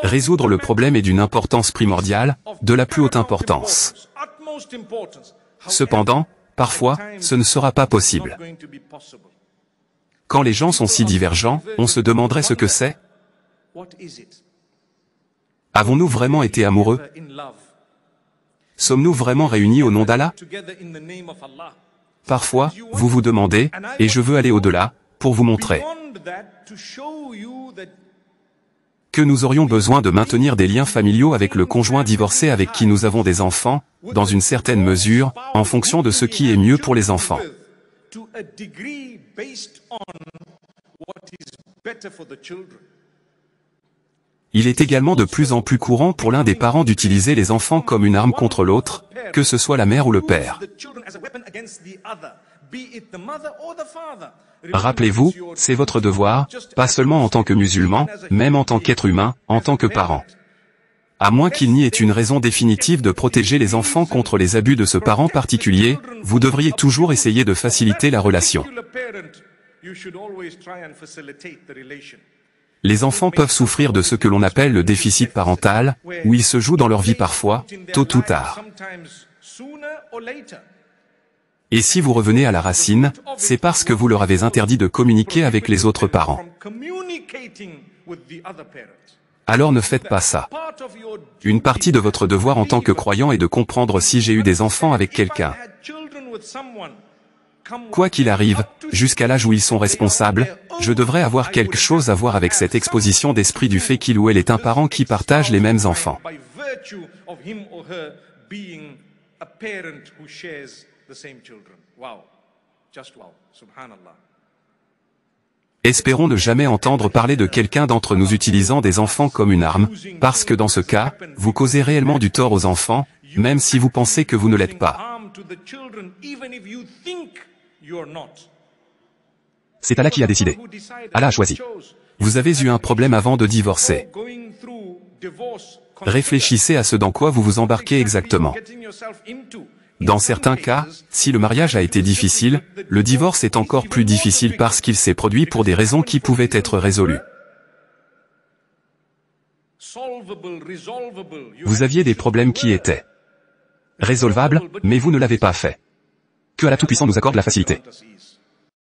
Résoudre le problème est d'une importance primordiale, de la plus haute importance. Cependant, parfois, ce ne sera pas possible. Quand les gens sont si divergents, on se demanderait ce que c'est. Avons-nous vraiment été amoureux? Sommes-nous vraiment réunis au nom d'Allah? Parfois, vous vous demandez, et je veux aller au-delà, pour vous montrer que nous aurions besoin de maintenir des liens familiaux avec le conjoint divorcé avec qui nous avons des enfants, dans une certaine mesure, en fonction de ce qui est mieux pour les enfants. Il est également de plus en plus courant pour l'un des parents d'utiliser les enfants comme une arme contre l'autre, que ce soit la mère ou le père. Rappelez-vous, c'est votre devoir, pas seulement en tant que musulman, même en tant qu'être humain, en tant que parent. À moins qu'il n'y ait une raison définitive de protéger les enfants contre les abus de ce parent particulier, vous devriez toujours essayer de faciliter la relation. Les enfants peuvent souffrir de ce que l'on appelle le déficit parental, où ils se jouent dans leur vie parfois, tôt ou tard. Et si vous revenez à la racine, c'est parce que vous leur avez interdit de communiquer avec les autres parents. Alors ne faites pas ça. Une partie de votre devoir en tant que croyant est de comprendre si j'ai eu des enfants avec quelqu'un. Quoi qu'il arrive, jusqu'à l'âge où ils sont responsables, je devrais avoir quelque chose à voir avec cette exposition d'esprit du fait qu'il ou elle est un parent qui partage les mêmes enfants. Espérons ne jamais entendre parler de quelqu'un d'entre nous utilisant des enfants comme une arme, parce que dans ce cas, vous causez réellement du tort aux enfants, même si vous pensez que vous ne l'êtes pas. C'est Allah qui a décidé. Allah a choisi. Vous avez eu un problème avant de divorcer. Réfléchissez à ce dans quoi vous vous embarquez exactement. Dans certains cas, si le mariage a été difficile, le divorce est encore plus difficile parce qu'il s'est produit pour des raisons qui pouvaient être résolues. Vous aviez des problèmes qui étaient résolvables, mais vous ne l'avez pas fait. Que Allah Tout-Puissant nous accorde la facilité.